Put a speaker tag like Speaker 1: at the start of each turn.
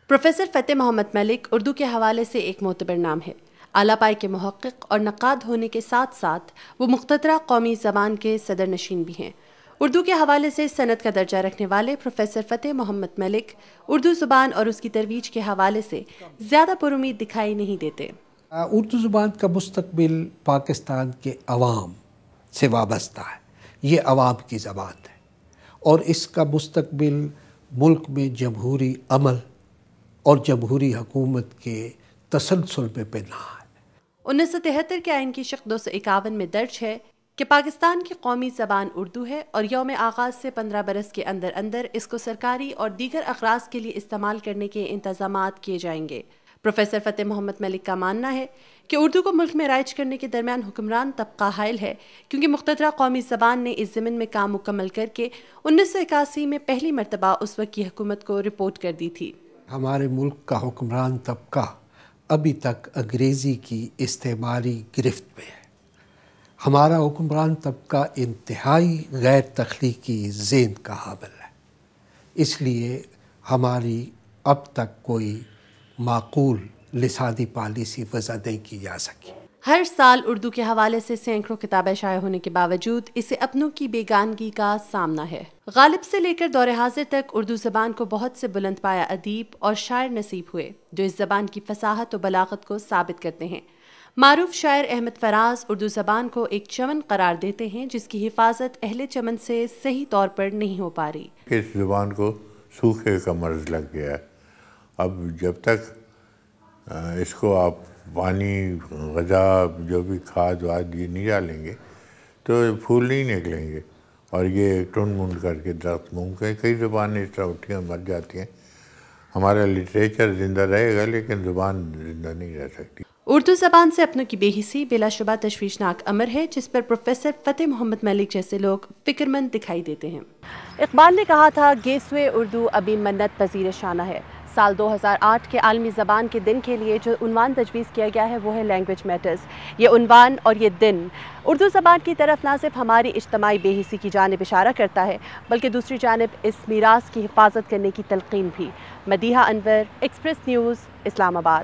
Speaker 1: Professor Fateh Muhammad ملک اردو کے حوالے سے ایک معتبر نام ہے۔ اعلیٰ پائے کے محقق اور نقاد ہونے کے ساتھ ساتھ وہ مقتدرہ قومی زبان کے صدر نشین بھی ہیں۔ اردو کے حوالے سے سند کا درجہ رکھنے والے پروفیسر فتح محمد ملک اردو زبان اور اس کی ترویج کے حوالے سے زیادہ پر امید دکھائی نہیں دیتے۔
Speaker 2: اردو زبان کا مستقبل پاکستان کے عوام سے وابستہ ہے۔ یہ عوام کی زبان ہے اور اس کا مستقبل ملک میں جمہوری عمل اور جمہوری حکومت کے تسلسل میں پنہاں ہے۔
Speaker 1: 1973 کے آئین کی شق 251 میں درج ہے کہ پاکستان کی قومی زبان اردو ہے اور یوم آغاز سے 15 برس کے اندر اندر اس کو سرکاری اور دیگر اغراض کے لیے استعمال کرنے کے انتظامات کیے جائیں گے۔ پروفیسر فتح محمد ملک کا ماننا ہے کہ اردو کو ملک میں رائج کرنے کے درمیان حکمران طبقہ حائل ہے، کیونکہ مقتدرہ قومی زبان نے اس ضمن میں کام مکمل کر کے 1981 میں پہلی مرتبہ اس وقت کی حکومت کو رپورٹ کر دی تھی۔
Speaker 2: ہمارے ملک کا حکمران طبقہ ابھی تک انگریزی کی استعماری گرفت میں ہے۔ ہمارا حکمران طبقہ انتہائی غیر تخلیقی ذہن کا حامل ہے، اس لیے ہماری اب تک کوئی معقول لسانی پالیسی وضع نہیں کی جا سکی۔
Speaker 1: ہر سال اردو کے حوالے سے سینکڑوں کتابیں شائع ہونے کے باوجود اسے اپنوں کی بیگانگی کا سامنا ہے۔ غالب سے لے کر دور حاضر تک اردو زبان کو بہت سے بلند پایہ ادیب اور شاعر نصیب ہوئے جو اس زبان کی فصاحت و بلاغت کو ثابت کرتے ہیں۔ معروف شاعر احمد فراز اردو زبان کو ایک چمن قرار دیتے ہیں جس کی حفاظت اہل چمن سے صحیح طور پر نہیں ہو پا رہی۔
Speaker 3: اس زبان کو سوکھے کا مرض لگ گیا ہے۔ اب جب تک اس کو آپ پانی، غذا، جو بھی کھاد واد یہ نہیں ڈالیں گے تو پھول نہیں نکلیں گے، اور یہ ٹنڈ منڈ کر کے درخت مونگ کے کئی زبانیں اس طرح اٹھی اور مر جاتی ہیں۔ ہمارا لٹریچر زندہ رہے گا لیکن زبان زندہ نہیں رہ سکتی۔
Speaker 1: اردو زبان سے اپنوں کی بے حسی بلا شبہ تشویشناک امر ہے جس پر پروفیسر فتح محمد ملک جیسے لوگ فکر مند دکھائی دیتے ہیں۔ اقبال نے کہا تھا، گیسوئے اردو ابھی منت پذیر شانہ ہے۔ سال 2008 کے عالمی زبان کے دن کے لیے جو عنوان تجویز کیا گیا ہے وہ ہے لینگویج میٹرز۔ یہ عنوان اور یہ دن اردو زبان کی طرف نہ صرف ہماری اجتماعی بے حسی کی جانب اشارہ کرتا ہے بلکہ دوسری جانب اس میراث کی حفاظت کرنے کی تلقین بھی۔ مدیحہ انور، ایکسپریس نیوز، اسلام آباد۔